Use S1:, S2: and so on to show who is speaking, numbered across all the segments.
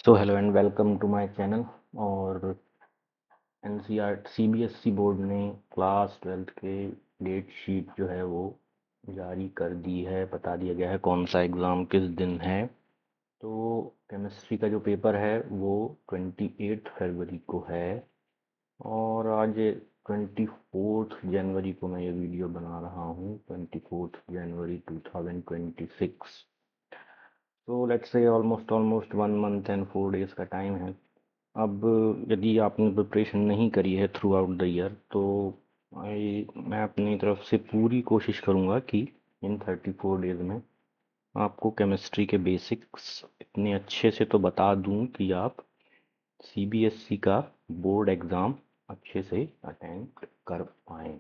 S1: So hello and welcome to my channel. और NCERT CBSE board ने class 12th के date sheet जो है वो जारी कर दी है। बता दिया गया है कौन सा एग्ज़ाम किस दिन है। तो केमिस्ट्री का जो पेपर है वो 28 फरवरी को है। और आज 24 जनवरी को मैं ये वीडियो बना रहा हूँ। 24 जनवरी 2026। तो let's say almost 1 month and 4 days का टाइम है। अब यदि आपने प्रिपरेशन नहीं करी है थ्रू आउट द ईयर तो मैं अपनी तरफ से पूरी कोशिश करूँगा कि इन 34 डेज में आपको केमिस्ट्री के बेसिक्स इतने अच्छे से तो बता दूं कि आप सीबीएसई का बोर्ड एग्ज़ाम अच्छे से अटेंड कर पाएँ।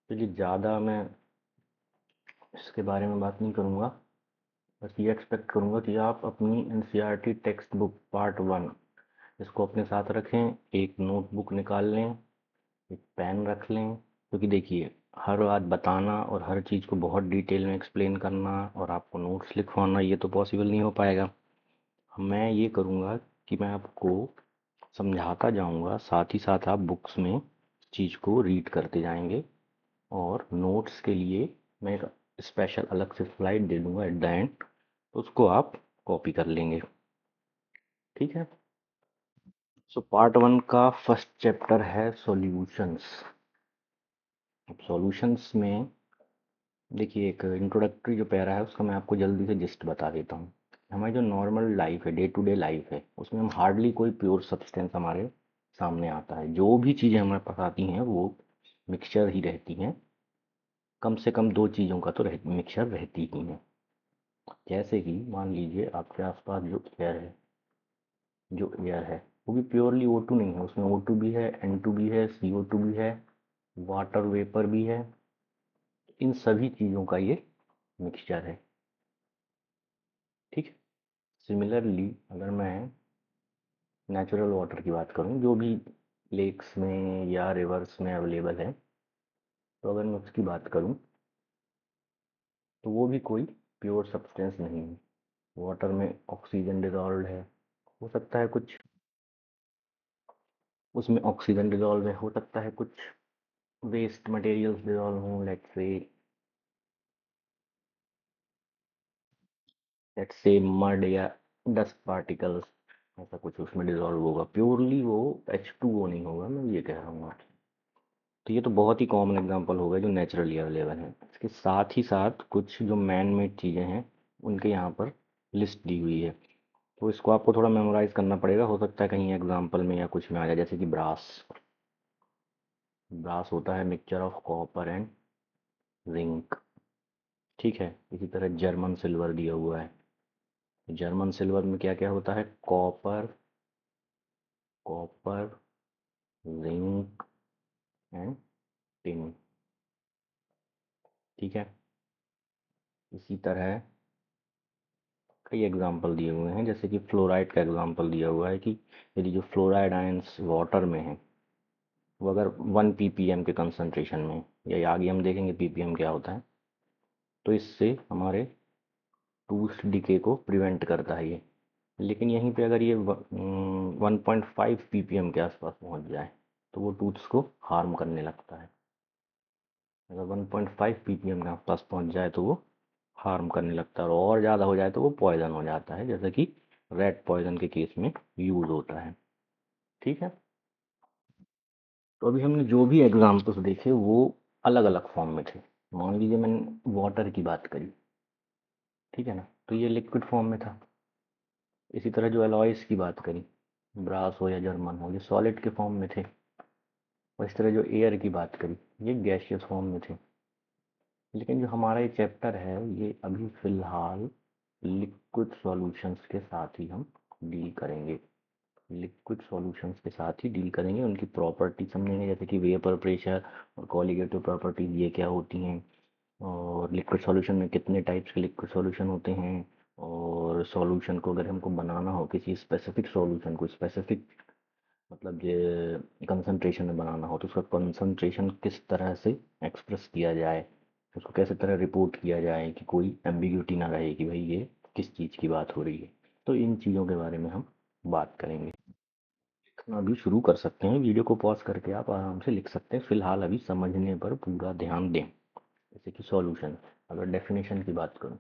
S1: चलिए, ज़्यादा मैं इसके बारे में बात नहीं करूँगा। बस ये एक्सपेक्ट करूँगा कि आप अपनी एनसीईआरटी टेक्स्ट बुक पार्ट 1 इसको अपने साथ रखें, एक नोटबुक निकाल लें, एक पेन रख लें। क्योंकि देखिए, हर बात बताना और हर चीज़ को बहुत डिटेल में एक्सप्लेन करना और आपको नोट्स लिखवाना ये तो पॉसिबल नहीं हो पाएगा। मैं ये करूँगा कि मैं आपको समझाता जाऊँगा, साथ ही साथ आप बुक्स में चीज़ को रीड करते जाएंगे। और नोट्स के लिए मैं एक स्पेशल अलग से स्लाइड दे दूँगा एट द एंड, तो उसको आप कॉपी कर लेंगे। ठीक है। सो पार्ट 1 का फर्स्ट चैप्टर है सॉल्यूशंस। अब सॉल्यूशंस में देखिए, एक इंट्रोडक्टरी जो पैरा है उसका मैं आपको जल्दी से जिस्ट बता देता हूँ। हमारी जो नॉर्मल लाइफ है, डे टू डे लाइफ है, उसमें हम हार्डली कोई प्योर सब्सटेंस हमारे सामने आता है। जो भी चीज़ें हमारे पास आती हैं वो मिक्सचर ही रहती हैं। कम से कम दो चीज़ों का तो मिक्सचर रहती ही है। जैसे कि मान लीजिए आपके आसपास जो एयर है वो भी प्योरली O2 नहीं है। उसमें O2 भी है, N2 भी है, CO2 भी है, वाटर वेपर भी है। इन सभी चीज़ों का ये मिक्सचर है। ठीक है। सिमिलरली अगर मैं नेचुरल वाटर की बात करूं, जो भी लेक्स में या रिवर्स में अवेलेबल है, तो अगर मैं उसकी बात करूं तो वो भी कोई प्योर सब्सटेंस नहीं है। वाटर में ऑक्सीजन डिजॉल्व है, हो सकता है कुछ उसमें ऑक्सीजन डिजॉल्व है, हो सकता है कुछ वेस्ट मटेरियल्स डिजॉल्व हों। लेट्स से मड या डस्ट पार्टिकल्स, ऐसा कुछ उसमें डिजॉल्व होगा। प्योरली वो H2O नहीं होगा, मैं ये कह रहा हूँ। तो ये तो बहुत ही कॉमन एग्जांपल हो गए जो नेचुरली अवेलेबल हैं। इसके साथ ही साथ कुछ जो मैन मेड चीज़ें हैं उनके यहाँ पर लिस्ट दी हुई है। तो इसको आपको थोड़ा मेमोराइज करना पड़ेगा। हो सकता है कहीं एग्जांपल में या कुछ में आ जाए, जैसे कि ब्रास। ब्रास होता है mixture of copper and zinc. ठीक है। इसी तरह जर्मन सिल्वर दिया हुआ है। जर्मन सिल्वर में क्या क्या होता है? Copper, copper, zinc and tin. ठीक है। इसी तरह कई एग्जाम्पल दिए हुए हैं, जैसे कि फ्लोराइड का एग्जाम्पल दिया हुआ है कि यदि जो फ्लोराइड आयंस वाटर में है वो अगर 1 ppm के कंसंट्रेशन में, या आगे हम देखेंगे ppm क्या होता है, तो इससे हमारे टूथ डिके को प्रिवेंट करता है ये। लेकिन यहीं पे अगर ये 1.5 ppm के आसपास पहुंच जाए तो वो टूथ्स को हार्म करने लगता है। अगर 1.5 ppm के आसपास पहुंच जाए तो वो हार्म करने लगता है, और ज़्यादा हो जाए तो वो पॉइजन हो जाता है, जैसे कि रेड पॉइजन के केस में यूज़ होता है। ठीक है। तो अभी हमने जो भी एग्जाम्पल्स देखे वो अलग अलग फॉर्म में थे। मान लीजिए मैंने वाटर की बात करी, ठीक है ना, तो ये लिक्विड फॉर्म में था। इसी तरह जो एलॉयस की बात करी, ब्रास हो या जर्मन हो, ये सॉलिड के फॉर्म में थे। और इस तरह जो एयर की बात करी, ये गैसियस फॉर्म में थे। लेकिन जो हमारा ये चैप्टर है ये अभी फ़िलहाल लिक्विड सॉल्यूशंस के साथ ही हम डील करेंगे। लिक्विड सॉल्यूशंस के साथ ही डील करेंगे, उनकी प्रॉपर्टी समझेंगे, जैसे कि वेपर प्रेशर और कॉलिगेटिव प्रॉपर्टीज ये क्या होती हैं, और लिक्विड सॉल्यूशन में कितने टाइप्स के लिक्विड सॉल्यूशन होते हैं। और सॉल्यूशन को अगर हमको बनाना हो, किसी स्पेसिफिक सॉल्यूशन को स्पेसिफिक मतलब ये कंसंट्रेशन में बनाना हो, तो उसका कंसंट्रेशन किस तरह से एक्सप्रेस किया जाए, उसको कैसे तरह रिपोर्ट किया जाए कि कोई एम्बिग्यूटी ना रहे कि भाई ये किस चीज़ की बात हो रही है। तो इन चीज़ों के बारे में हम बात करेंगे। लिखना भी शुरू कर सकते हैं, वीडियो को पॉज करके आप आराम से लिख सकते हैं, फिलहाल अभी समझने पर पूरा ध्यान दें। जैसे कि सॉल्यूशन, अगर डेफिनेशन की बात करूँ,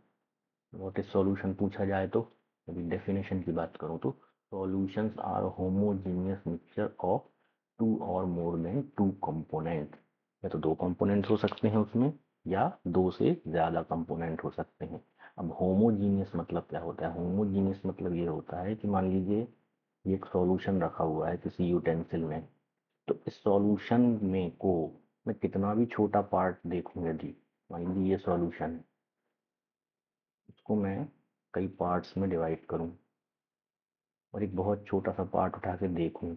S1: व्हाट इज सॉल्यूशन पूछा जाए तो अभी डेफिनेशन की बात करूँ तो solutions are homogeneous mixture of two और मोर देन टू कंपोनेंट। या तो दो कंपोनेंट्स हो सकते हैं उसमें, या दो से ज़्यादा कंपोनेंट हो सकते हैं। अब होमोजीनियस मतलब क्या होता है? होमोजीनियस मतलब ये होता है कि मान लीजिए ये एक सॉल्यूशन रखा हुआ है किसी यूटेंसिल में, तो इस सॉल्यूशन में को मैं कितना भी छोटा पार्ट देखूं, यदि मान लीजिए ये सॉल्यूशन है, इसको मैं कई पार्ट्स में डिवाइड करूं और एक बहुत छोटा सा पार्ट उठा के देखूं,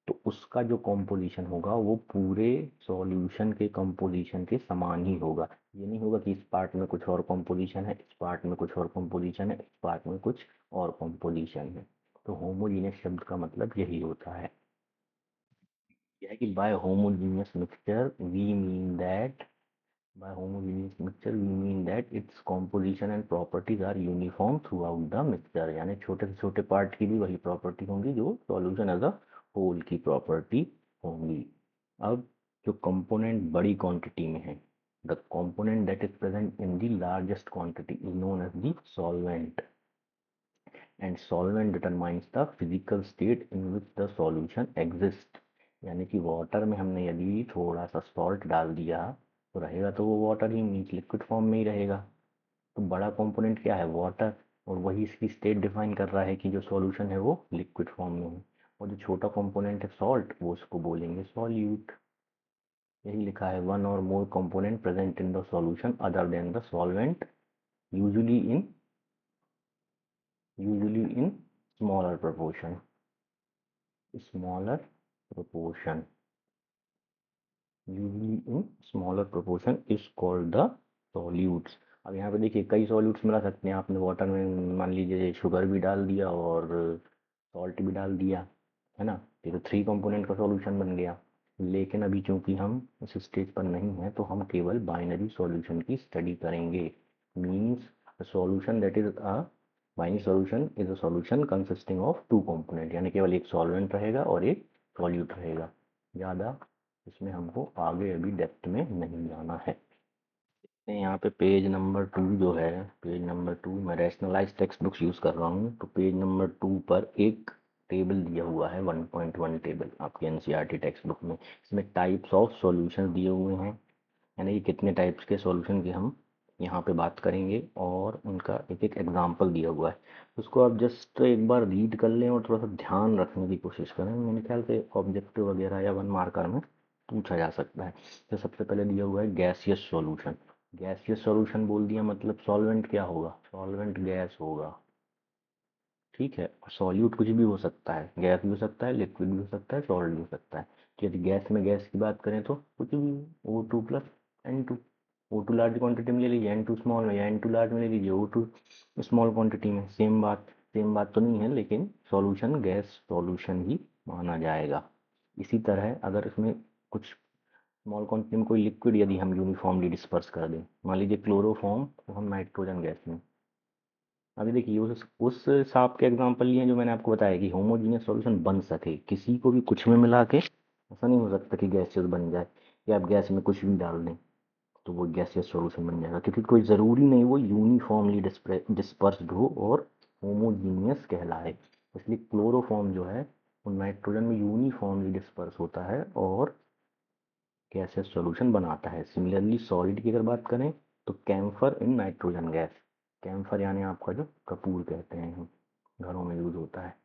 S1: तो उसका जो कॉम्पोजिशन होगा वो पूरे सॉल्यूशन के कॉम्पोजिशन के समान ही होगा। ये नहीं होगा कि इस पार्ट में कुछ और कॉम्पोजिशन है, इस पार्ट में कुछ और कॉम्पोजिशन है, इस पार्ट में कुछ और कॉम्पोजिशन है। तो होमोजीनियस शब्द का मतलब यही होता है। यह है कि by homogeneous mixture we mean that By homogeneous mixture, we mean that its composition and properties are uniform throughout the mixture। यानी छोटे से छोटे पार्ट की भी वही प्रॉपर्टी होंगी जो सॉल्यूशन एज अ होल की प्रॉपर्टी होंगी। अब जो कंपोनेंट बड़ी क्वांटिटी में है, the component that is present in the largest quantity is known as the solvent, and solvent determines the physical state in which the solution exist. यानी कि water में हमने यदि थोड़ा सा सॉल्ट डाल दिया तो रहेगा तो वो वाटर ही, मीन्स लिक्विड फॉर्म में ही रहेगा। तो बड़ा कंपोनेंट क्या है? वाटर। और वही इसकी स्टेट डिफाइन कर रहा है कि जो सॉल्यूशन है वो लिक्विड फॉर्म में है। और जो छोटा कंपोनेंट है सॉल्ट, वो उसको बोलेंगे सॉल्यूट। यही लिखा है, वन और more component present in the solution other than the solvent, usually in smaller proportion, smaller proportion, usually in smaller proportion is called the solutes। अब यहाँ पे देखिए कई सॉल्यूट्स मिला सकते हैं। आपने वाटर में मान लीजिए शुगर भी डाल दिया और सॉल्ट भी डाल दिया, है ना, ये तो थ्री कंपोनेंट का सॉल्यूशन बन गया। लेकिन अभी चूंकि हम उस स्टेज पर नहीं हैं तो हम केवल बाइनरी सॉल्यूशन की स्टडी करेंगे। Means solution that is a binary solution is a solution consisting of two component, यानी केवल एक सॉल्वेंट रहेगा और एक सॉल्यूट रहेगा। ज़्यादा इसमें हमको आगे अभी डेप्थ में नहीं जाना है। यहाँ पे पेज नंबर 2 जो है, पेज नंबर 2, मैं रैशनलाइज टेक्स्ट बुक्स यूज़ कर रहा हूँ, तो पेज नंबर 2 पर एक टेबल दिया हुआ है, 1.1 टेबल आपके एनसीईआरटी टेक्स्ट बुक में। इसमें टाइप्स ऑफ सॉल्यूशन दिए हुए हैं, यानी कि कितने टाइप्स के सॉल्यूशन की हम यहाँ पे बात करेंगे, और उनका एक एक एग्जाम्पल दिया हुआ है। उसको आप जस्ट एक बार रीड कर लें और थोड़ा सा ध्यान रखने की कोशिश करें। मेरे ख्याल से ऑब्जेक्टिव वगैरह या 1 मार्कर में पूछा जा सकता है। तो सबसे पहले दिया हुआ है गैसियस सॉल्यूशन। गैसियस सॉल्यूशन बोल दिया मतलब सॉल्वेंट क्या होगा? सॉल्वेंट गैस होगा, ठीक है। और सॉल्यूट कुछ भी हो सकता है, गैस भी हो सकता है, लिक्विड भी हो सकता है, सॉल्ट भी हो सकता है। तो यदि गैस में गैस की बात करें तो कुछ भी, O2 plus N2। O2 large quantity में ले लीजिए, N2 स्मॉल में, या N2 लार्ज में ले लीजिए, O2 स्मॉल क्वांटिटी में। सेम बात तो नहीं है, लेकिन सॉल्यूशन गैस सॉल्यूशन ही माना जाएगा। इसी तरह अगर इसमें कुछ स्मॉल क्वांटिटी में कोई लिक्विड यदि हम यूनिफॉर्मली डिस्पर्स कर दें, मान लीजिए क्लोरोफॉर्म, तो हम नाइट्रोजन गैस में। अभी देखिए उस सांप के एग्जांपल लिए जो मैंने आपको बताया कि होमोजीनियस सॉल्यूशन बन सके, किसी को भी कुछ में मिला के ऐसा नहीं हो सकता कि गैसियस बन जाए, या आप गैस में कुछ भी डाल दें तो वो गैसियस सॉल्यूशन बन जाएगा, क्योंकि कोई ज़रूरी नहीं वो यूनिफॉर्मली डिस्पर्स्ड हो और होमोजीनियस कहलाए। इसलिए क्लोरोफॉर्म जो है वो नाइट्रोजन में यूनिफॉर्मली डिस्पर्स होता है और गैसियस सॉल्यूशन बनाता है। सिमिलरली सॉलिड की अगर बात करें तो camphor in nitrogen gas, camphor यानी आपका जो कपूर कहते हैं हम, घरों में यूज़ होता है,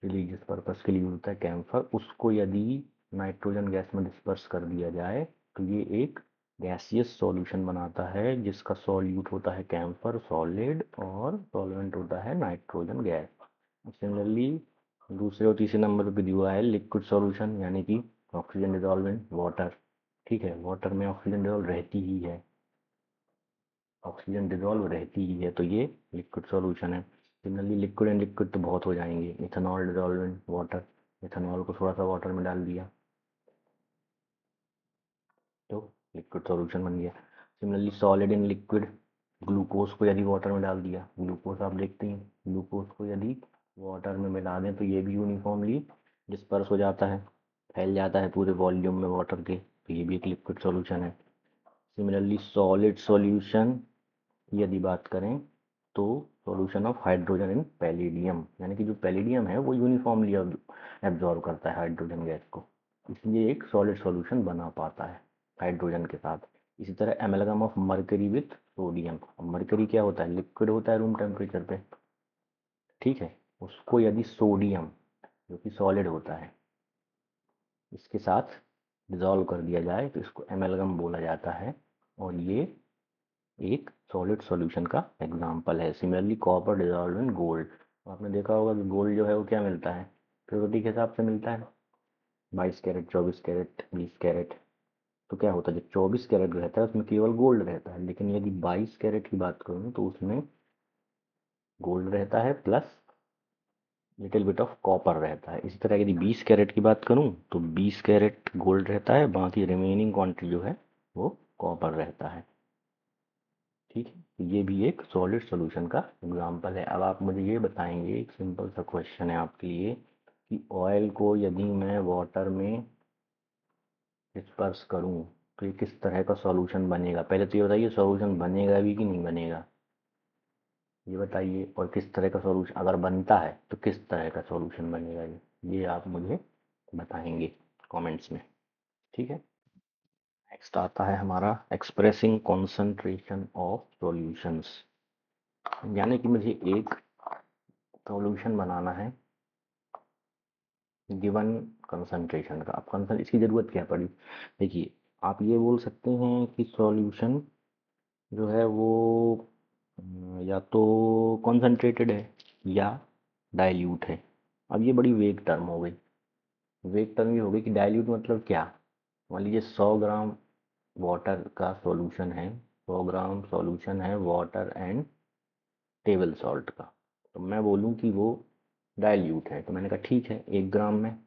S1: रिलीजियस पर्पस के लिए यूज़ होता है कैम्फर। उसको यदि नाइट्रोजन गैस में डिस्पर्स कर दिया जाए तो ये एक गैसियस सॉल्यूशन बनाता है, जिसका सॉल्यूट होता है कैम्फर सॉलिड और सॉल्वेंट होता है नाइट्रोजन गैस। सिमिलरली दूसरे और तीसरे नंबर पे दिया है लिक्विड सॉल्यूशन, यानी कि ऑक्सीजन डिजॉल्व इन वाटर। ठीक है, वाटर में ऑक्सीजन डिजॉल्व रहती ही है, ऑक्सीजन डिजॉल्व रहती ही है, तो ये लिक्विड सॉल्यूशन है। सिमिलरली लिक्विड एंड लिक्विड तो बहुत हो जाएंगे, ethanol dissolve in water, ethanol को थोड़ा सा वाटर में डाल दिया तो लिक्विड सॉल्यूशन बन गया। Similarly solid in liquid, glucose को यदि वाटर में डाल दिया, ग्लूकोज आप देखते हैं, ग्लूकोज को यदि वाटर में मिला दें तो ये भी यूनिफॉर्मली डिस्पर्स हो जाता है, फैल जाता है पूरे वॉल्यूम में वाटर के, तो ये भी एक लिक्विड सॉल्यूशन है। सिमिलरली सॉलिड सॉल्यूशन यदि बात करें तो solution of hydrogen in palladium, यानी कि जो पैलिडियम है वो यूनिफॉर्मली एब्जॉर्व करता है हाइड्रोजन गैस को, इसलिए एक सॉलिड सॉल्यूशन बना पाता है हाइड्रोजन के साथ। इसी तरह एमेलगम ऑफ मर्करी विथ सोडियम, अब मर्करी क्या होता है, लिक्विड होता है रूम टेम्परेचर पे, ठीक है, उसको यदि सोडियम जो कि सॉलिड होता है इसके साथ डिजॉल्व कर दिया जाए तो इसको एमेलगम बोला जाता है, और ये एक सॉलिड सॉल्यूशन का एग्जाम्पल है। Similarly copper dissolve in gold, आपने देखा होगा कि गोल्ड जो है वो क्या मिलता है, प्योरिटी के हिसाब से मिलता है, 22 कैरेट, 24 कैरेट, 20 कैरेट। तो क्या होता है, जब 24 कैरेट रहता है उसमें केवल गोल्ड रहता है, लेकिन यदि 22 कैरेट की बात करूँ तो उसमें गोल्ड रहता है plus little bit of copper रहता है। इसी तरह यदि 20 कैरेट की बात करूँ तो 20 कैरेट गोल्ड रहता है, बाकी रिमेनिंग क्वांटिटी जो है वो कॉपर रहता है, ठीक है। तो ये भी एक सॉलिड सॉल्यूशन का एग्जांपल है। अब आप मुझे ये बताएंगे, एक सिंपल सा क्वेश्चन है आपके लिए, कि ऑयल को यदि मैं वाटर में डिस्पर्स करूँ तो ये किस तरह का सॉल्यूशन बनेगा। पहले तो ये बताइए सॉल्यूशन बनेगा भी कि नहीं बनेगा, ये बताइए, और किस तरह का सॉल्यूशन अगर बनता है तो किस तरह का सॉल्यूशन बनेगा, ये आप मुझे बताएंगे कमेंट्स में, ठीक है। नेक्स्ट आता है हमारा एक्सप्रेसिंग कॉन्सेंट्रेशन ऑफ सॉल्यूशंस, यानी कि मुझे एक सॉल्यूशन बनाना है गिवन कंसंट्रेशन का। अब कंसंट इसकी ज़रूरत क्या पड़ी, देखिए आप ये बोल सकते हैं कि सॉल्यूशन जो है वो या तो कॉन्सेंट्रेटेड है या डाइल्यूट है। अब ये बड़ी वेग टर्म हो गई, वेग टर्म ये हो गई कि डाइल्यूट मतलब क्या, मान लीजिए 100 ग्राम वाटर का सॉल्यूशन है, 100 ग्राम सॉल्यूशन है वाटर एंड टेबल सॉल्ट का, तो मैं बोलूँ कि वो डाइल्यूट है, तो मैंने कहा ठीक है 1 ग्राम में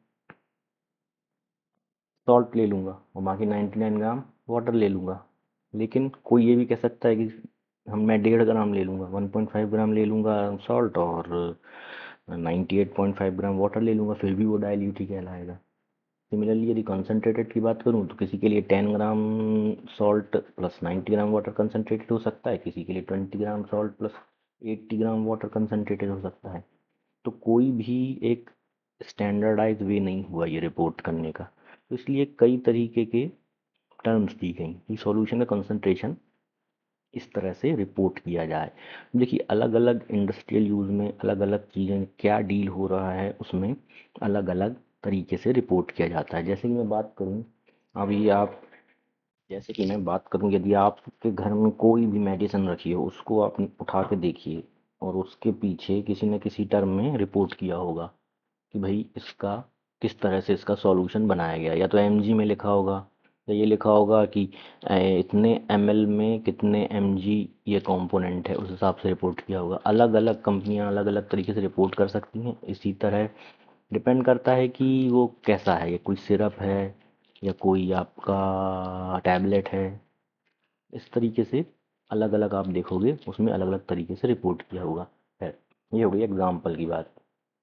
S1: सॉल्ट ले लूँगा और बाकी 99 ग्राम वाटर ले लूँगा। लेकिन कोई ये भी कह सकता है कि मैं 1.5 ग्राम ले लूँगा, 1.5 ग्राम ले लूँगा सॉल्ट और 98.5 ग्राम वाटर ले लूँगा, फिर भी वो डाइल्यूट ही कहलाएगा। सिमिलरली यदि कंसनट्रेटेड की बात करूँ तो किसी के लिए 10 gram salt plus 90 gram water concentrated हो सकता है, किसी के लिए 20 gram salt plus 80 gram water concentrated हो सकता है। तो कोई भी एक स्टैंडर्डाइज वे नहीं हुआ ये रिपोर्ट करने का, तो इसलिए कई तरीके के टर्म्स दी गई कि सॉल्यूशन का कंसंट्रेशन इस तरह से रिपोर्ट किया जाए। देखिए अलग अलग इंडस्ट्रियल यूज़ में अलग अलग चीज़ें क्या डील हो रहा है उसमें अलग अलग तरीके से रिपोर्ट किया जाता है। जैसे कि मैं बात करूँ, अभी आप जैसे कि मैं बात करूँ, यदि आपके घर में कोई भी मेडिसिन रखी हो उसको आप उठा के देखिए और उसके पीछे किसी न किसी टर्म में रिपोर्ट किया होगा कि भाई इसका किस तरह से इसका सॉल्यूशन बनाया गया, या तो एमजी में लिखा होगा या ये लिखा होगा कि इतने एमएल में कितने एमजी ये कंपोनेंट है, उस हिसाब से रिपोर्ट किया होगा। अलग अलग कंपनियां अलग अलग तरीके से रिपोर्ट कर सकती हैं। इसी तरह डिपेंड करता है कि वो कैसा है, ये कोई सिरप है या कोई आपका टैबलेट है, इस तरीके से अलग अलग आप देखोगे उसमें अलग अलग तरीके से रिपोर्ट किया होगा। है, ये हो गई एग्जाम्पल की बात।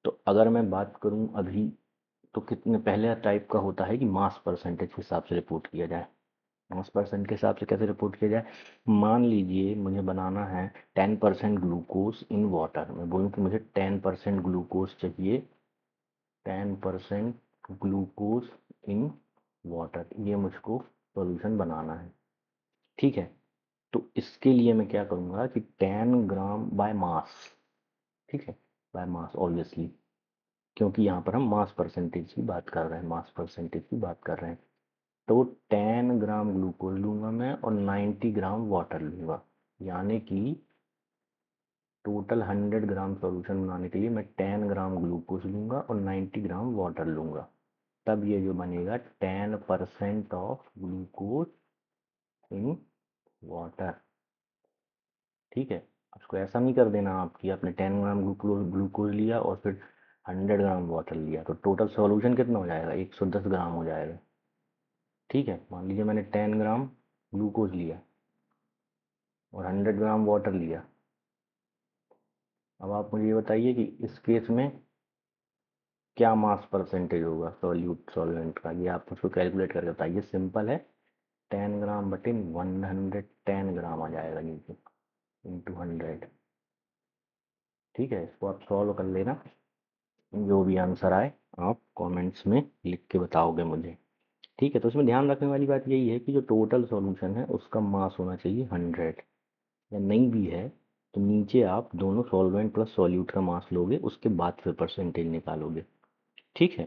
S1: तो अगर मैं बात करूं अभी, तो कितने पहले टाइप का होता है कि मास परसेंटेज के हिसाब से रिपोर्ट किया जाए। मास परसेंट के हिसाब से कैसे रिपोर्ट किया जाए, मान लीजिए मुझे बनाना है 10% ग्लूकोज इन वाटर, मैं बोलूँ कि मुझे 10% ग्लूकोज चाहिए, 10% ग्लूकोज इन वाटर, ये मुझको सॉल्यूशन बनाना है, ठीक है। तो इसके लिए मैं क्या करूँगा कि 10 ग्राम बाय मास, ठीक है, बाय मास ऑब्वियसली, क्योंकि यहाँ पर हम मास परसेंटेज की बात कर रहे हैं, मास परसेंटेज की बात कर रहे हैं। तो 10 ग्राम ग्लूकोज लूँगा मैं और 90 ग्राम वाटर लूँगा, यानी कि टोटल 100 ग्राम सॉल्यूशन बनाने के लिए मैं 10 ग्राम ग्लूकोज लूँगा और 90 ग्राम वाटर लूँगा, तब ये जो बनेगा 10% ऑफ ग्लूकोज इन वाटर, ठीक है। उसको ऐसा नहीं कर देना आप कि आपने 10 ग्राम ग्लूकोज लिया और फिर 100 ग्राम वाटर लिया, तो टोटल सॉल्यूशन कितना हो जाएगा, 110 ग्राम हो जाएगा, ठीक है। मान लीजिए मैंने 10 ग्राम ग्लूकोज लिया और 100 ग्राम वाटर लिया। अब आप मुझे ये बताइए कि इस केस में क्या मास परसेंटेज होगा सॉल्यूट सॉल्वेंट का, ये आप उसको कैलकुलेट करके बताइए। सिंपल है, 10 ग्राम बटे 110 ग्राम आ जाएगा नीचे इंटू 100। ठीक है, इसको आप सॉल्व कर लेना, जो भी आंसर आए आप कमेंट्स में लिख के बताओगे मुझे। ठीक है, तो इसमें ध्यान रखने वाली बात यही है कि जो टोटल सॉल्यूशन है उसका मास होना चाहिए 100, या नहीं भी है तो नीचे आप दोनों सॉल्वेंट प्लस सॉल्यूट का मास लोगे, उसके बाद फिर परसेंटेज निकालोगे। ठीक है,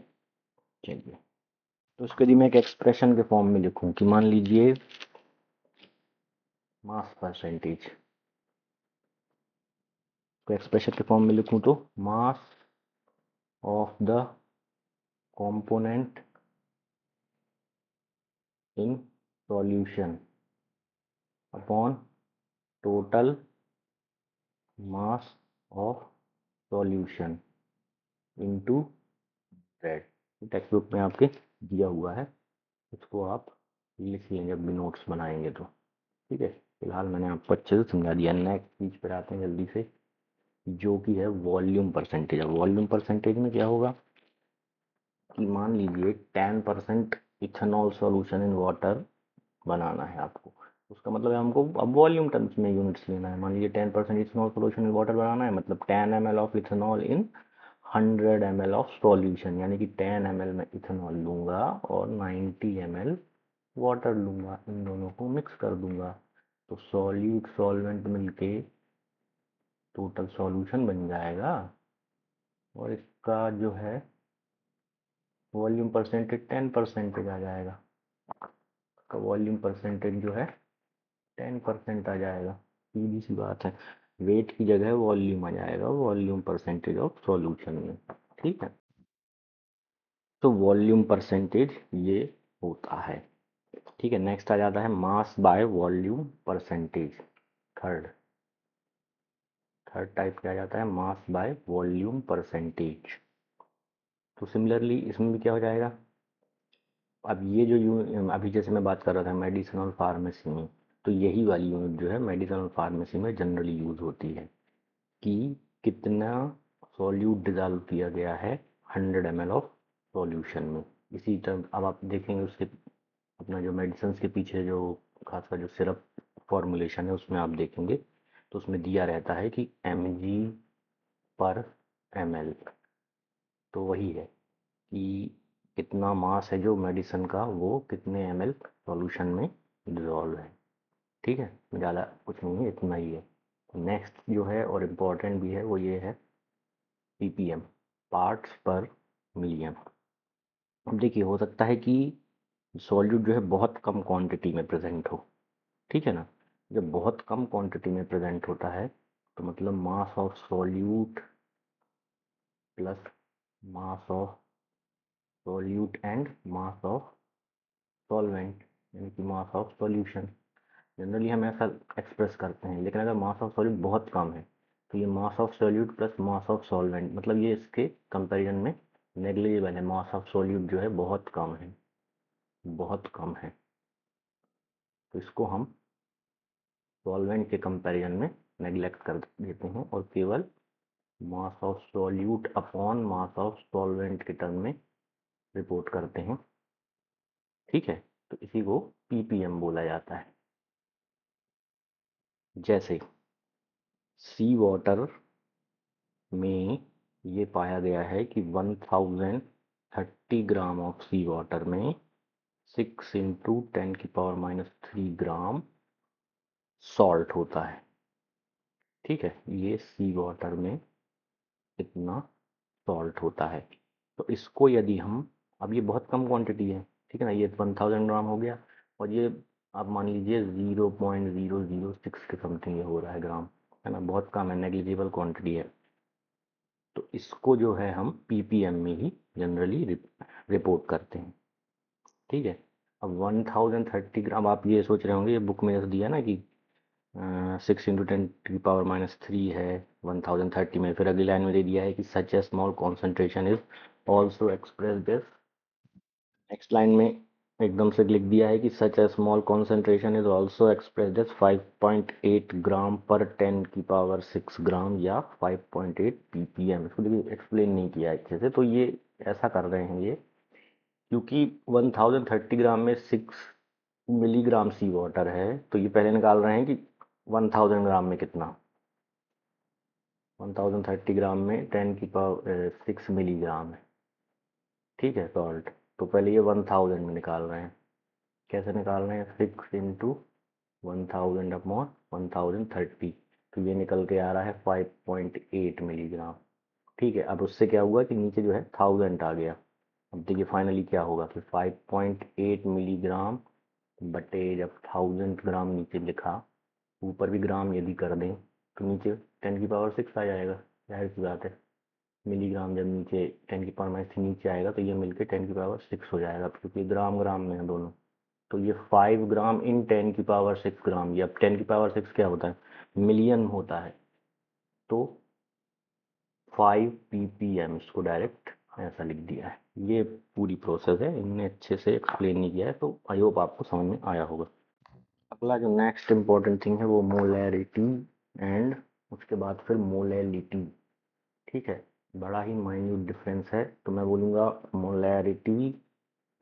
S1: चलिए, तो इसको यदि मैं एक एक्सप्रेशन के फॉर्म में लिखूं कि मान लीजिए मास परसेंटेज को एक्सप्रेशन के फॉर्म में लिखूं तो mass of the component in solution upon total mass of solution into Z। Text book में आपके दिया हुआ है, इसको आप लिख लेंगे जब भी नोट्स बनाएंगे तो। ठीक है, फिलहाल मैंने आपको अच्छे से समझा दिया। नेक्स्ट चीज पर आते हैं जल्दी से, जो कि है वॉल्यूम परसेंटेज। अब वॉल्यूम परसेंटेज में क्या होगा कि मान लीजिए 10% इथेनॉल सॉल्यूशन इन वाटर बनाना है आपको, उसका मतलब है हमको अब वॉल्यूम टर्म्स में यूनिट्स लेना है। मान लीजिए 10% इथेनॉल सॉल्यूशन इन वाटर बनाना है, मतलब 10 ml of ethanol in 100 ml of solution, यानी कि 10 ml में इथेनॉल लूंगा और 90 ml वाटर लूंगा, इन दोनों को मिक्स कर दूंगा, तो सॉल्यूट सॉल्वेंट मिलके टोटल सॉल्यूशन बन जाएगा। और इसका जो है वॉल्यूम परसेंटेज 10% आ जाएगा, इसका वॉल्यूम परसेंटेज जो है 10% आ जाएगा। सीधी सी बात है, वेट की जगह वॉल्यूम आ जाएगा, वॉल्यूम परसेंटेज ऑफ सॉल्यूशन में। ठीक है, तो वॉल्यूम परसेंटेज ये होता है। ठीक है, नेक्स्ट आ जाता है mass by volume percentage. Third third type क्या जाता है, मास बाय वॉल्यूम परसेंटेज। तो सिमिलरली इसमें भी क्या हो जाएगा, अब ये जो अभी जैसे मैं बात कर रहा था मेडिसिनल फार्मेसी में, तो यही वाली यूनिट जो है मेडिसिनल फार्मेसी में जनरली यूज होती है कि कितना सॉल्यूट डिजॉल्व किया गया है 100 ml ऑफ सॉल्यूशन में। इसी तरह अब आप देखेंगे उसके अपना जो मेडिसिन के पीछे जो खासकर जो सिरप फॉर्मुलेशन है उसमें आप देखेंगे तो उसमें दिया रहता है कि mg/ml। तो वही है कि कितना मास है जो मेडिसिन का वो कितने ml सॉल्यूशन में डिजॉल्व है। ठीक है, ज़्यादा कुछ नहीं है, इतना ही है। नेक्स्ट जो है और इम्पोर्टेंट भी है वो ये है ppm, पार्ट्स पर मिलियन। अब देखिए, हो सकता है कि सॉल्यूट जो है बहुत कम क्वांटिटी में प्रेजेंट हो। ठीक है ना, जब बहुत कम क्वांटिटी में प्रेजेंट होता है तो मतलब mass of solute plus mass of solute and mass of solvent, यानी कि मास ऑफ सॉल्यूशन। जनरली हम ऐसा एक्सप्रेस करते हैं, लेकिन अगर मास ऑफ सॉल्यूट बहुत कम है तो ये mass of solute plus mass of solvent, मतलब ये इसके कंपैरिजन में नेग्लिजिबल है। मास ऑफ सॉल्यूट जो है बहुत कम है, बहुत कम है, तो इसको हम सॉल्वेंट के कंपैरिजन में नेग्लेक्ट कर देते हैं और केवल mass of solute upon mass of solvent के टर्म में रिपोर्ट करते हैं। ठीक है, तो इसी को ppm बोला जाता है। जैसे सी वाटर में ये पाया गया है कि 1030 ग्राम ऑफ सी वाटर में 6 इंटू 10⁻³ ग्राम सॉल्ट होता है। ठीक है, ये सी वाटर में इतना सॉल्ट होता है। तो इसको यदि हम, अब ये बहुत कम क्वांटिटी है, ठीक है ना, ये 1000 ग्राम हो गया, और ये आप मान लीजिए 0.006 के समथिंग ये हो रहा है ग्राम, है ना, बहुत कम है, नेग्लिजिबल क्वांटिटी है। तो इसको जो है हम ppm में ही जनरली रिपोर्ट करते हैं। ठीक है, अब 1030 ग्राम, आप ये सोच रहे होंगे ये बुक में जैसे दिया ना कि 6 इंटू 10⁻³ है 1030 में, फिर अगली लाइन में दे दिया है कि such a small concentration is also expressed as. Next line में एकदम से लिख दिया है कि such a small concentration is also expressed as 5.8 gram पर 10⁻6 ग्राम या 5.8 ppm। इसको देखिए एक्सप्लेन नहीं किया है अच्छे से, तो ये ऐसा कर रहे हैं ये, क्योंकि 1030 ग्राम में 6 मिलीग्राम सी वाटर है, तो ये पहले निकाल रहे हैं कि 1000 ग्राम में कितना, 1030 ग्राम में 10⁻6 मिलीग्राम है, ठीक है सॉल्ट। तो पहले ये 1000 में निकाल रहे हैं। कैसे निकाल रहे हैं, 6 इंटू 1000 अपॉन 1030, तो ये निकल के आ रहा है 5.8 मिलीग्राम। ठीक है, अब उससे क्या हुआ कि नीचे जो है 1000 आ गया। अब देखिए फाइनली क्या होगा कि 5.8 मिलीग्राम बटे जब 1000 ग्राम नीचे लिखा, ऊपर भी ग्राम यदि कर दें तो नीचे 10⁻6 आ जाएगा, जाहिर सी बात है। मिलीग्राम जब नीचे 10⁻6 नीचे आएगा तो ये मिलके 10⁻6 हो जाएगा, क्योंकि ग्राम ग्राम में है दोनों। तो ये 5 ग्राम इन 10⁻6 ग्राम, ये अब 10⁻6 क्या होता है, मिलियन होता है, तो 5 ppm, इसको डायरेक्ट ऐसा लिख दिया है। ये पूरी प्रोसेस है, इनने अच्छे से एक्सप्लेन नहीं किया है, तो आई होप आपको समझ में आया होगा। अगला जो नेक्स्ट इम्पॉर्टेंट थिंग है वो मोलैरिटी एंड उसके बाद फिर मोलैलिटी। ठीक है, बड़ा ही माइन्यूट डिफरेंस है, तो मैं बोलूँगा मोलैरिटी,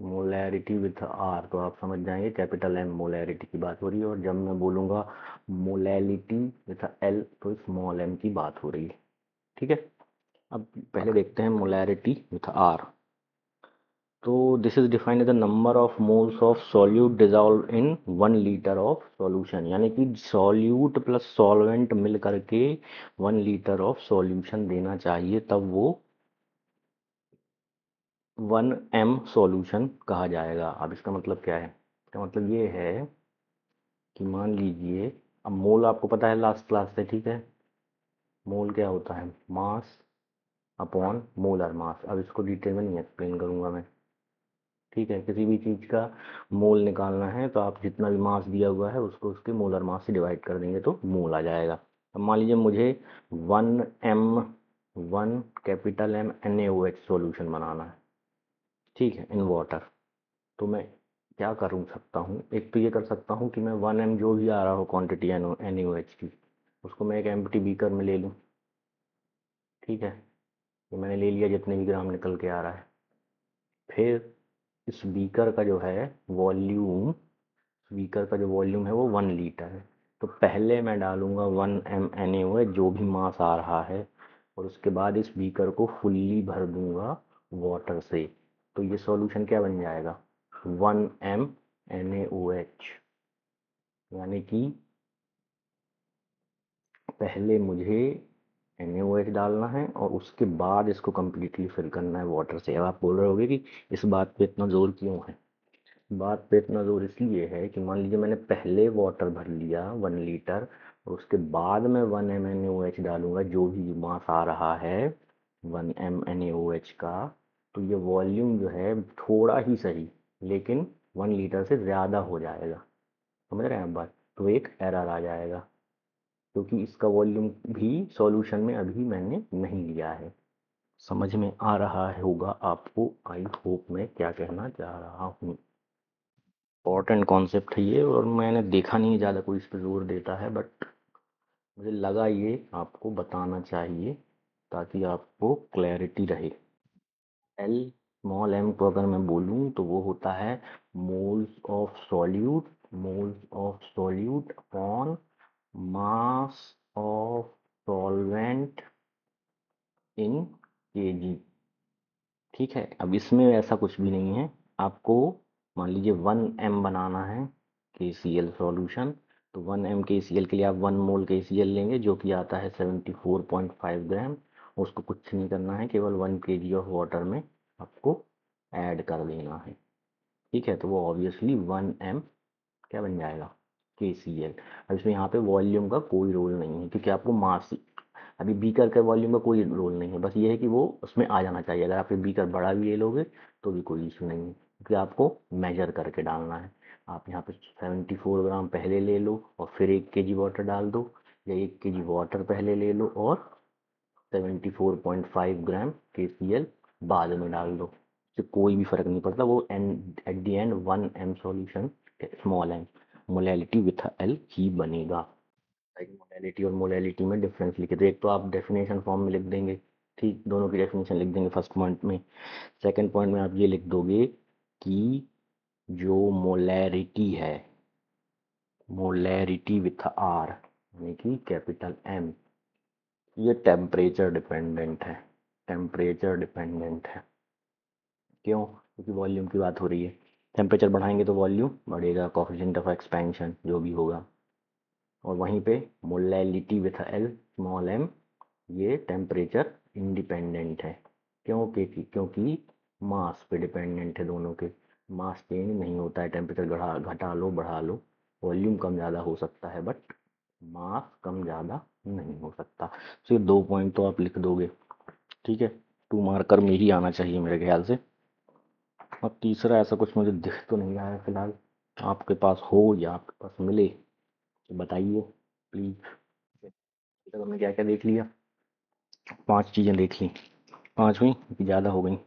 S1: मोलैरिटी विथ आर तो आप समझ जाएंगे कैपिटल एम मोलैरिटी की बात हो रही है, और जब मैं बोलूँगा मोलैलिटी विथ एल तो स्मॉल एम की बात हो रही है। ठीक है, अब पहले देखते हैं मोलैरिटी विथ आर। तो this is defined the number of moles of solute dissolve in 1 litre of solution, यानी कि सॉल्यूट प्लस सॉल्वेंट मिल करके 1 लीटर ऑफ सॉल्यूशन देना चाहिए, तब वो 1 m सॉल्यूशन कहा जाएगा। अब इसका मतलब क्या है, इसका मतलब ये है कि मान लीजिए, अब मोल आपको पता है लास्ट क्लास से, ठीक है, मोल क्या होता है, मास अपॉन मोलर मास। अब इसको डिटेल में नहीं एक्सप्लेन करूंगा मैं। ठीक है, किसी भी चीज़ का मोल निकालना है तो आप जितना भी मास दिया हुआ है उसको उसके मोलर मास से डिवाइड कर देंगे तो मोल आ जाएगा। अब मान लीजिए मुझे 1 m 1 capital M NaOH solution बनाना है, ठीक है, इन वाटर। तो मैं क्या करूँ सकता हूँ, एक तो ये कर सकता हूँ कि मैं 1 m जो भी आ रहा हो क्वांटिटी NaOH की, उसको मैं एक एम्प्टी बीकर में ले लूँ। ठीक है, ये मैंने ले लिया जितने भी ग्राम निकल के आ रहा है। फिर इस बीकर का जो है वॉल्यूम, बीकर का जो वॉल्यूम है वो 1 लीटर है, तो पहले मैं डालूंगा 1 m NaOH जो भी मास आ रहा है, और उसके बाद इस बीकर को फुल्ली भर दूंगा वाटर से। तो ये सॉल्यूशन क्या बन जाएगा, 1 m NaOH, यानी कि पहले मुझे NaOH डालना है और उसके बाद इसको कम्प्लीटली फिल करना है वाटर से। अब आप बोल रहे होगे कि इस बात पे इतना जोर क्यों है, बात पे इतना जोर इसलिए है कि मान लीजिए मैंने पहले वाटर भर लिया 1 लीटर, और उसके बाद में 1 m NaOH डालूंगा जो भी मास आ रहा है 1 m NaOH का, तो ये वॉल्यूम जो है थोड़ा ही सही लेकिन 1 लीटर से ज़्यादा हो जाएगा। समझ रहे हैं आप बात, तो एक एरर आ जाएगा, क्योंकि इसका वॉल्यूम भी सॉल्यूशन में अभी मैंने नहीं लिया है। समझ में आ रहा होगा आपको, आई होप मैं क्या कहना चाह रहा हूँ। इम्पॉर्टेंट कॉन्सेप्ट है ये, और मैंने देखा नहीं ज़्यादा कोई इस पर जोर देता है, बट मुझे लगा ये आपको बताना चाहिए ताकि आपको क्लैरिटी रहे। एल स्मॉल एम को अगर मैं बोलूँ तो वो होता है moles of solute, moles of solute upon mass of solvent in KG. ठीक है, अब इसमें ऐसा कुछ भी नहीं है। आपको मान लीजिए 1 m बनाना है KCl सॉल्यूशन, तो 1 m KCl के लिए आप 1 मोल KCl लेंगे जो कि आता है 74.5 ग्राम। उसको कुछ नहीं करना है, केवल 1 kg ऑफ वाटर में आपको ऐड कर देना है। ठीक है, तो वो ऑब्वियसली 1 m क्या बन जाएगा, KCl। अब इसमें यहाँ पे वॉल्यूम का कोई रोल नहीं है, क्योंकि आपको मास, अभी बीकर के वॉल्यूम का कोई रोल नहीं है, बस ये है कि वो उसमें आ जाना चाहिए। अगर आप ये बीकर बड़ा भी ले लोगे तो भी कोई इशू नहीं है, क्योंकि आपको मेजर करके डालना है। आप यहाँ पे 74 ग्राम पहले ले लो और फिर 1 kg वाटर डाल दो, या 1 kg वाटर पहले ले लो और 74.5 ग्राम KCl बाद में डाल दो। से कोई भी फर्क नहीं पड़ता, वो N at the end 1m solution small m molality with L ही बनेगा। मोलैलिटी और मोलैलिटी में डिफरेंस लिखे, तो एक तो आप डेफिनेशन फॉर्म में लिख देंगे, ठीक, दोनों की डेफिनेशन लिख देंगे फर्स्ट पॉइंट में। सेकंड पॉइंट में आप ये लिख दोगे कि जो मोलैरिटी है, मोलैरिटी विथ आर यानी कि कैपिटल एम, ये टेम्परेचर डिपेंडेंट है, टेम्परेचर डिपेंडेंट है। क्यों? क्योंकि वॉल्यूम की बात हो रही है, टेम्परेचर बढ़ाएंगे तो वॉल्यूम बढ़ेगा, कोफिशिएंट ऑफ एक्सपेंशन जो भी होगा। और वहीं पे molality with L small M, ये टेम्परेचर इंडिपेंडेंट है। क्यों? क्योंकि मास पे डिपेंडेंट है दोनों के, मास चेंज नहीं होता है, टेम्परेचर घटा लो बढ़ा लो, वॉल्यूम कम ज़्यादा हो सकता है बट मास कम ज़्यादा नहीं हो सकता। तो ये 2 पॉइंट तो आप लिख दोगे, ठीक है, 2 मार्कर में ही आना चाहिए मेरे ख्याल से। और तीसरा ऐसा कुछ मुझे दिख तो नहीं रहा है फिलहाल, आपके पास हो या आपके पास मिले तो बताइए प्लीज़। तो हमने क्या क्या देख लिया? 5 चीज़ें देख ली, 5 हुई कि ज़्यादा हो गई?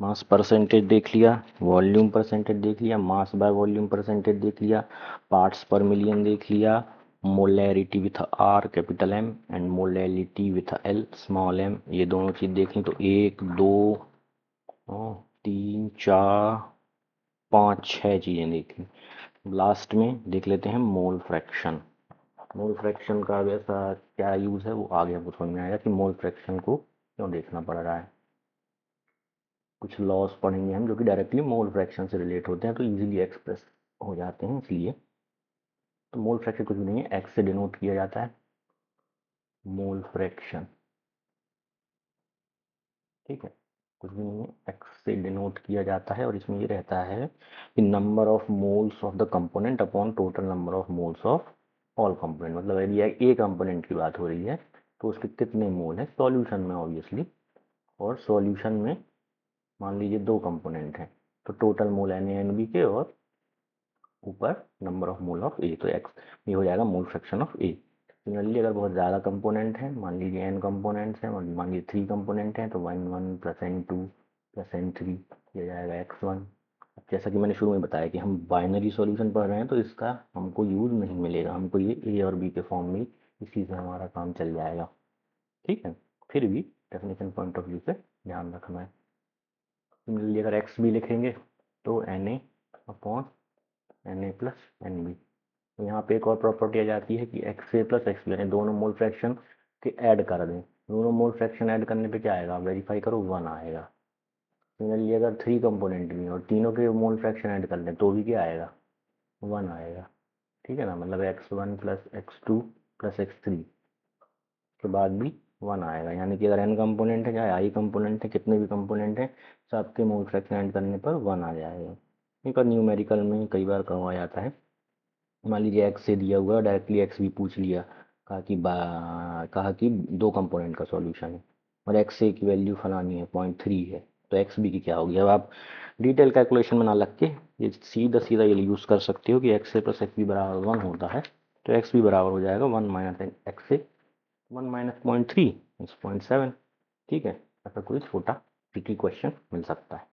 S1: मास परसेंटेज देख लिया, वॉल्यूम परसेंटेज देख लिया, मास बाय वॉल्यूम परसेंटेज देख लिया, पार्ट्स पर मिलियन देख लिया, molarity with R capital M and molality with L small M, ये दोनों चीज़ देख ली। तो 1 2 3 4 5 6 चीज़ें देख ली। लास्ट में देख लेते हैं मोल फ्रैक्शन। मोल फ्रैक्शन का वैसा क्या यूज़ है वो आगे आपको समझ में आएगा कि मोल फ्रैक्शन को क्यों देखना पड़ रहा है। कुछ लॉस पढ़ेंगे हम जो कि डायरेक्टली मोल फ्रैक्शन से रिलेट होते हैं, तो इजीली एक्सप्रेस हो जाते हैं इसलिए। तो मोल फ्रैक्शन कुछ भी नहीं है, एक्स से डिनोट किया जाता है मोल फ्रैक्शन, ठीक है, कुछ भी नहीं है, एक्स से डिनोट किया जाता है। और इसमें ये रहता है कि number of moles of the component upon total number of moles of all component. मतलब यदि ए कंपोनेंट की बात हो रही है तो उसके कितने मोल हैं सॉल्यूशन में ऑब्वियसली, और सॉल्यूशन में मान लीजिए 2 कंपोनेंट हैं, तो total mole N A N B के और ऊपर number of mole of A, तो एक्स, ये हो जाएगा mole fraction of A. Similarly अगर बहुत ज़्यादा कंपोनेंट हैं, मान लीजिए एन कंपोनेंट्स हैं, मान लीजिए 3 कंपोनेंट हैं, तो n1 plus n2 plus n3 ये जाएगा x1। जैसा कि मैंने शुरू में बताया कि हम बाइनरी सॉल्यूशन पढ़ रहे हैं तो इसका हमको यूज़ नहीं मिलेगा, हमको ये ए और बी के फॉर्म में इसी से हमारा काम चल जाएगा, ठीक है। फिर भी डेफिनेशन पॉइंट ऑफ व्यू से ध्यान रखना है। सिमिलरली अगर एक्स भी लिखेंगे तो N A upon N A plus N B. तो यहाँ पे एक और प्रॉपर्टी आ जाती है कि एक्स ए प्लस एक्स बी यानी दोनों मोल फ्रैक्शन के ऐड कर दें, दोनों मोल फ्रैक्शन ऐड करने पे क्या आएगा, वेरीफाई करो, 1 आएगा। सिमिलरली अगर 3 कंपोनेंट भी हैं और तीनों के मोल फ्रैक्शन ऐड कर दें तो भी क्या आएगा, 1 आएगा, ठीक है ना। मतलब x1 plus x2 plus x3 के बाद भी 1 आएगा, यानी कि अगर n कंपोनेंट है चाहे आई कंपोनेंट है, कितने भी कंपोनेंट हैं, सबके मोल फ्रैक्शन ऐड करने पर 1 आ जाएगा। एक और न्यूमेरिकल में कई बार कहा जाता है, मान लीजिए एक्स से दिया हुआ डायरेक्टली एक्स भी पूछ लिया, कहा कि 2 कंपोनेंट का सॉल्यूशन है और एक्स ए की वैल्यू फलानी है 0.3 है, तो एक्स बी की क्या होगी। अब आप डिटेल कैलकुलेशन में ना लग के ये सीधा सीधा ये यूज़ कर सकते हो कि एक्स ए प्लस एक्स बी बराबर 1 होता है, तो एक्स बी बराबर हो जाएगा 1 minus x A, 1 minus 0.3 is 0.7, ठीक है। ऐसा कोई छोटा ट्रिकी क्वेश्चन मिल सकता है।